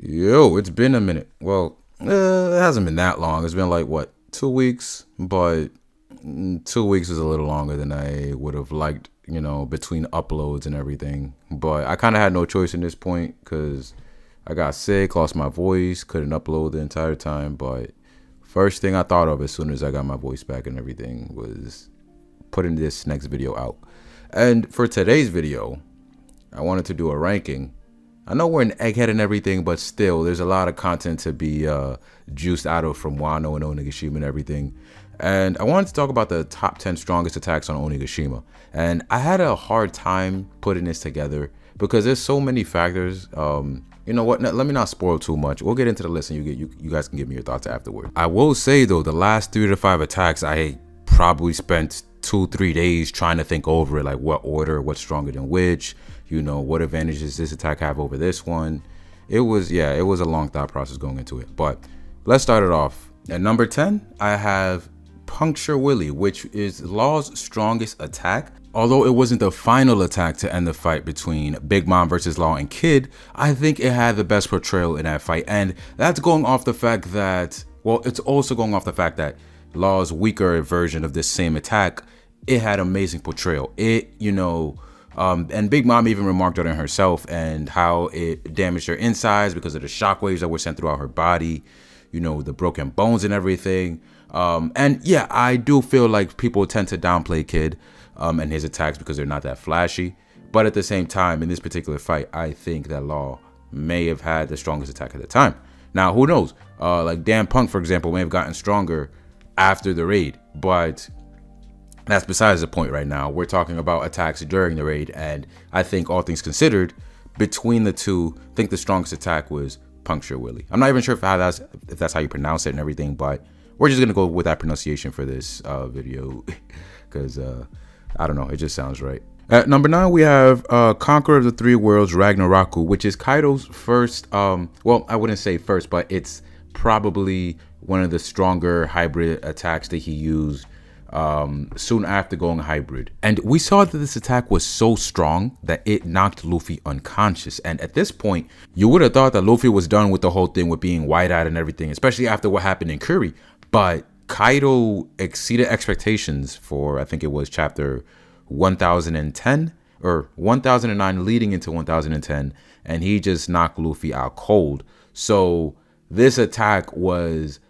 Yo, it's been a minute. Well, it hasn't been that long. It's been like, what, 2 weeks? But 2 weeks is a little longer than I would have liked, between uploads and everything. But I kind of had no choice in this point because I got sick, lost my voice, couldn't upload the entire time. But first thing I thought of as soon as I got my voice back and everything was putting this next video out. And for today's video, I wanted to do a ranking. I know we're an egghead and everything, but still, there's a lot of content to be juiced out of from Wano and Onigashima and everything. And I wanted to talk about the top 10 strongest attacks on Onigashima. And I had a hard time putting this together because there's so many factors. You know what? Let me not spoil too much. We'll get into the list and you guys can give me your thoughts afterward. I will say, though, the last 3 to 5 attacks, I probably spent 2-3 days trying to think over it, like what order, what's stronger than which. What advantages this attack have over this one. It was a long thought process going into it. But let's start it off. At number 10, I have Puncture Willy, which is Law's strongest attack. Although it wasn't the final attack to end the fight between Big Mom versus Law and Kid, I think it had the best portrayal in that fight. And that's going off the fact that, it's also going off the fact that Law's weaker version of this same attack, it had amazing portrayal. And Big Mom even remarked on it herself and how it damaged her insides because of the shockwaves that were sent throughout her body, the broken bones and everything. I do feel like people tend to downplay Kid and his attacks because they're not that flashy. But at the same time, in this particular fight, I think that Law may have had the strongest attack at the time. Now, who knows? Like Dan Punk, for example, may have gotten stronger after the raid, but that's besides the point right now. We're talking about attacks during the raid, and I think all things considered, between the two, I think the strongest attack was Puncture Willy. I'm not even sure if that's how you pronounce it and everything, but we're just gonna go with that pronunciation for this video because I don't know, it just sounds right. At number 9, we have Conqueror of the Three Worlds Ragnaroku, which is Kaido's first, I wouldn't say first, but it's probably one of the stronger hybrid attacks that he used soon after going hybrid. And we saw that this attack was so strong that it knocked Luffy unconscious. And at this point, you would have thought that Luffy was done with the whole thing with being wide-eyed and everything, especially after what happened in Curry. But Kaido exceeded expectations for, I think it was chapter 1010 or 1009 leading into 1010, and he just knocked Luffy out cold. So this attack was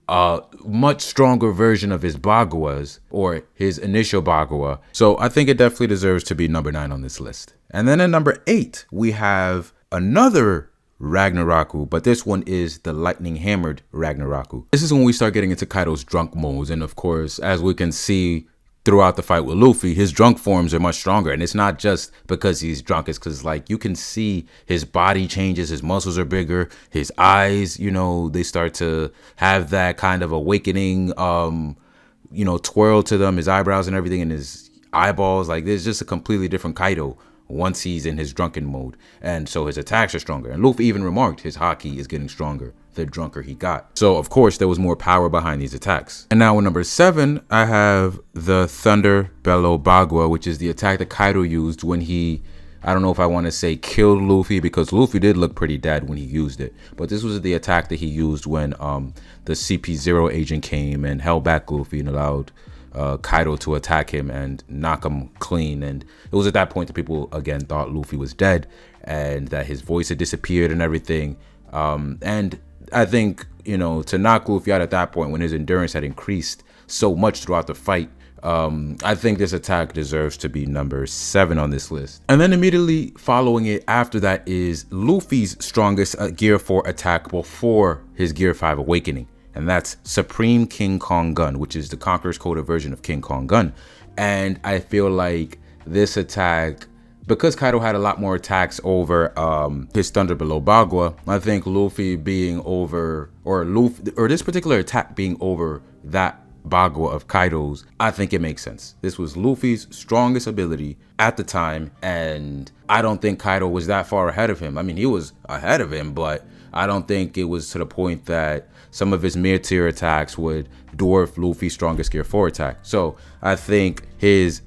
a much stronger version of his Baguas, or his initial Bagua. So I think it definitely deserves to be number 9 on this list. And then at number 8, we have another Ragnaroku, but this one is the lightning hammered Ragnaroku. This is when we start getting into Kaido's drunk modes. And of course, as we can see throughout the fight with Luffy, his drunk forms are much stronger. And it's not just because he's drunk, it's because you can see his body changes, his muscles are bigger, his eyes, they start to have that kind of awakening, twirl to them, his eyebrows and everything, and his eyeballs. There's just a completely different Kaido once he's in his drunken mode. And so his attacks are stronger. And Luffy even remarked his haki is getting stronger the drunker he got. So of course there was more power behind these attacks. And now at number 7, I have the Thunder Bellow Bagua, which is the attack that Kaido used when he, I don't know if I want to say killed Luffy, because Luffy did look pretty dead when he used it. But this was the attack that he used when the CP0 agent came and held back Luffy and allowed Kaido to attack him and knock him clean. And it was at that point that people again thought Luffy was dead and that his voice had disappeared and everything. And I think, to knock Luffy out at that point when his endurance had increased so much throughout the fight, I think this attack deserves to be number 7 on this list. And then immediately following it after that is Luffy's strongest Gear 4 attack before his Gear 5 awakening. And that's Supreme King Kong Gun, which is the Conqueror's Coda version of King Kong Gun. And I feel like this attack, because Kaido had a lot more attacks over his Thunder Below Bagua, I think Luffy being over, or this particular attack being over that Bagua of Kaido's, I think it makes sense. This was Luffy's strongest ability at the time, and I don't think Kaido was that far ahead of him. I mean, he was ahead of him, but I don't think it was to the point that some of his mid-tier attacks would dwarf Luffy's strongest Gear 4 attack. So I think his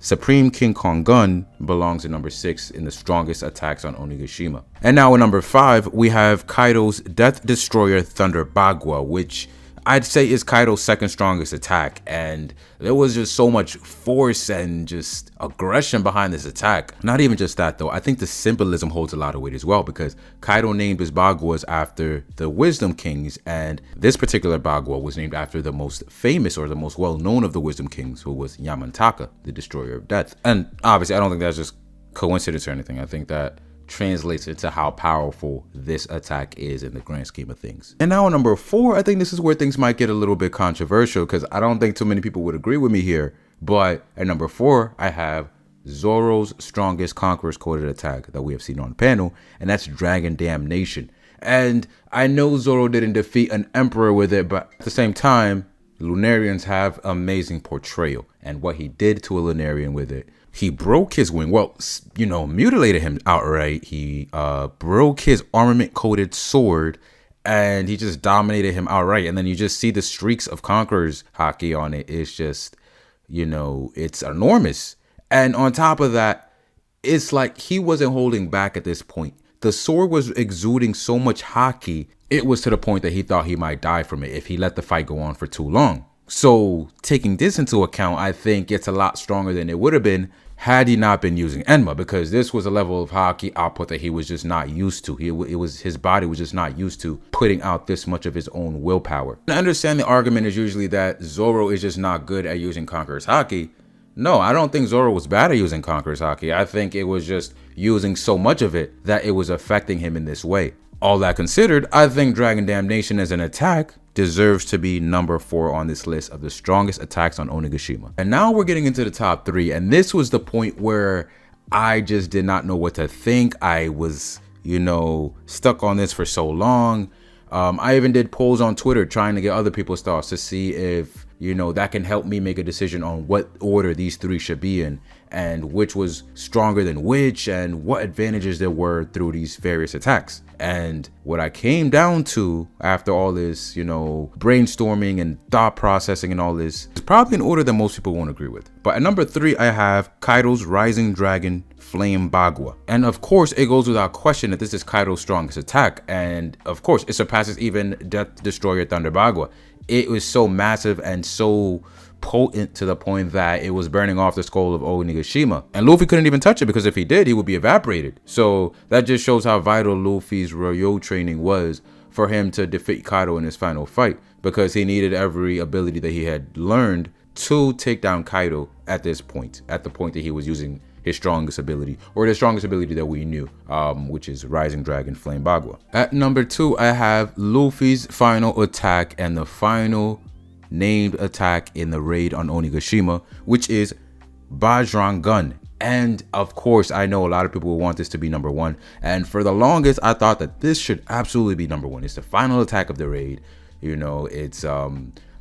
Supreme King Kong Gun belongs at number 6 in the strongest attacks on Onigashima. And now at number 5, we have Kaido's Death Destroyer Thunder Bagua, which I'd say is Kaido's second strongest attack, and there was just so much force and just aggression behind this attack. Not even just that though, I think the symbolism holds a lot of weight as well, because Kaido named his Baguas after the Wisdom Kings, and this particular Bagua was named after the most famous or the most well-known of the Wisdom Kings, who was Yamantaka, the Destroyer of Death. And obviously I don't think that's just coincidence or anything. I think that translates into how powerful this attack is in the grand scheme of things. And now number 4, I think this is where things might get a little bit controversial, because I don't think too many people would agree with me here. But at number 4, I have Zoro's strongest Conqueror's coded attack that we have seen on panel, and that's Dragon Damnation. And I know Zoro didn't defeat an emperor with it, but at the same time, Lunarians have amazing portrayal, and what he did to a Lunarian with it, he broke his wing, well, you know, mutilated him outright. He broke his armament-coated sword, and he just dominated him outright. And then you just see the streaks of Conqueror's haki on it. It's just, you know, it's enormous. And on top of that, it's like he wasn't holding back at this point. The sword was exuding so much haki, it was to the point that he thought he might die from it if he let the fight go on for too long. So taking this into account, I think it's a lot stronger than it would have been had he not been using Enma, because this was a level of haki output that he was just not used to. His body was just not used to putting out this much of his own willpower. I understand the argument is usually that Zoro is just not good at using Conqueror's haki. No, I don't think Zoro was bad at using Conqueror's haki. I think it was just using so much of it that it was affecting him in this way. All that considered, I think Dragon Damnation as an attack deserves to be number 4 on this list of the strongest attacks on Onigashima. And now we're getting into the top 3, and this was the point where I just did not know what to think. I was, you know, stuck on this for so long. I even did polls on Twitter trying to get other people's thoughts to see if, you know, that can help me make a decision on what order these 3 should be in, and which was stronger than which, and what advantages there were through these various attacks. And what I came down to after all this, you know, brainstorming and thought processing and all this, is probably an order that most people won't agree with. But at number 3, I have Kaido's Rising Dragon Flame Bagua. And of course, it goes without question that this is Kaido's strongest attack. And of course, it surpasses even Death Destroyer Thunder Bagua. It was so massive and so potent to the point that it was burning off the skull of Onigashima, and Luffy couldn't even touch it, because if he did, he would be evaporated. So that just shows how vital Luffy's Ryo training was for him to defeat Kaido in his final fight, because he needed every ability that he had learned to take down Kaido at this point, at the point that he was using his strongest ability, or the strongest ability that we knew, which is Rising Dragon Flame Bagua. At number 2, I have Luffy's final attack and the final named attack in the raid on Onigashima, which is Bajrang Gun. And of course, I know a lot of people will want this to be number 1, and for the longest I thought that this should absolutely be number 1. It's the final attack of the raid. You know, it's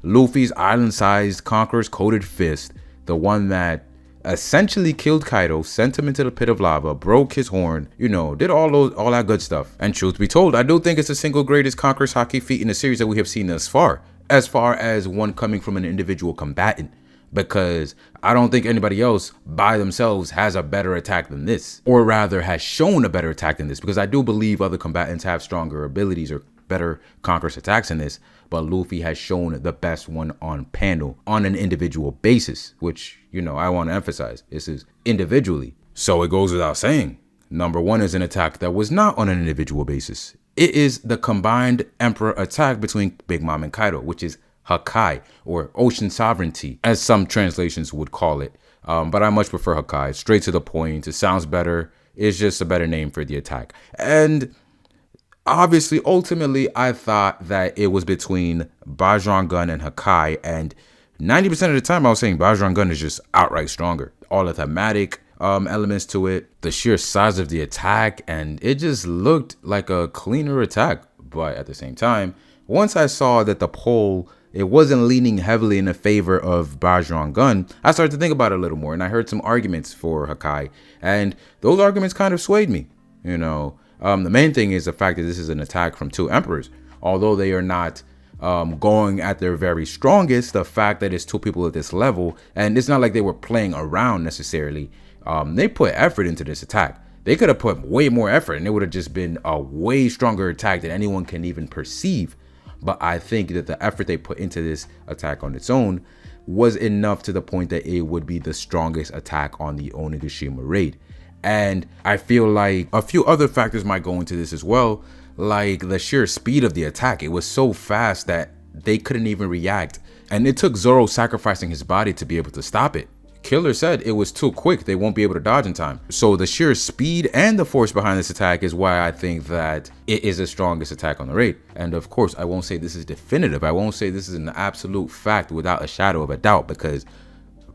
Luffy's island-sized Conqueror's coated fist, the one that essentially killed Kaido, sent him into the pit of lava, broke his horn, you know, did all that good stuff. And truth be told, I do think it's the single greatest Conqueror's haki feat in the series that we have seen thus far as one coming from an individual combatant, because I don't think anybody else by themselves has a better attack than this, or rather has shown a better attack than this, because I do believe other combatants have stronger abilities or better Conqueror's attacks in this, but Luffy has shown the best one on panel on an individual basis, which, you know, I want to emphasize, this is individually. So it goes without saying, number 1 is an attack that was not on an individual basis. It is the combined Emperor attack between Big Mom and Kaido, which is Hakai, or Ocean Sovereignty, as some translations would call it. But I much prefer Hakai, straight to the point. It sounds better. It's just a better name for the attack. And obviously, ultimately, I thought that it was between Bajrang Gun and Hakai, and 90% of the time I was saying Bajrang Gun is just outright stronger. All the thematic elements to it, the sheer size of the attack, and it just looked like a cleaner attack. But at the same time, once I saw that the poll, it wasn't leaning heavily in the favor of Bajrang Gun, I started to think about it a little more, and I heard some arguments for Hakai, and those arguments kind of swayed me. You know, the main thing is the fact that this is an attack from 2 emperors, although they are not going at their very strongest, the fact that it's two people at this level, and it's not like they were playing around necessarily. They put effort into this attack. They could have put way more effort and it would have just been a way stronger attack than anyone can even perceive. But I think that the effort they put into this attack on its own was enough to the point that it would be the strongest attack on the Onigashima raid. And I feel like a few other factors might go into this as well, like the sheer speed of the attack. It was so fast that they couldn't even react. And it took Zoro sacrificing his body to be able to stop it. Killer said it was too quick, they won't be able to dodge in time. So the sheer speed and the force behind this attack is why I think that it is the strongest attack on the raid. And of course, I won't say this is definitive. I won't say this is an absolute fact without a shadow of a doubt, because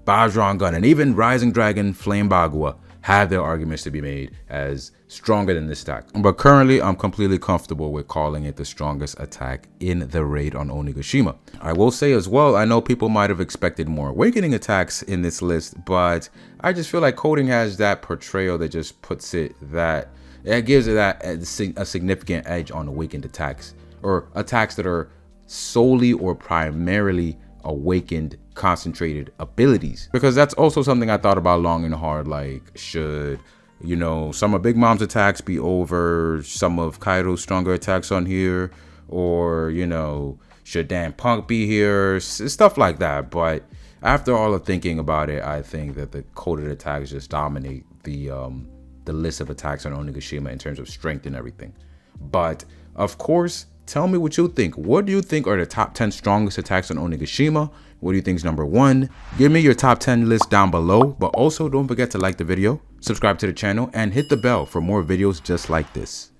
Bajron Gun and even Rising Dragon Flame Bagua have their arguments to be made as stronger than this attack. But currently, I'm completely comfortable with calling it the strongest attack in the raid on Onigashima. I will say as well, I know people might have expected more awakening attacks in this list, but I just feel like coding has that portrayal that just puts it that it gives it that a significant edge on awakened attacks, or attacks that are solely or primarily awakened concentrated abilities. Because that's also something I thought about long and hard, like should, you know, some of Big Mom's attacks be over some of Kaido's stronger attacks on here, or, you know, should Dan Punk be here, stuff like that. But after all of thinking about it, I think that the coded attacks just dominate the list of attacks on Onigashima in terms of strength and everything. But of course, tell me what you think. What do you think are the top 10 strongest attacks on Onigashima? What do you think is number 1? Give me your top 10 list down below, but also don't forget to like the video, subscribe to the channel, and hit the bell for more videos just like this.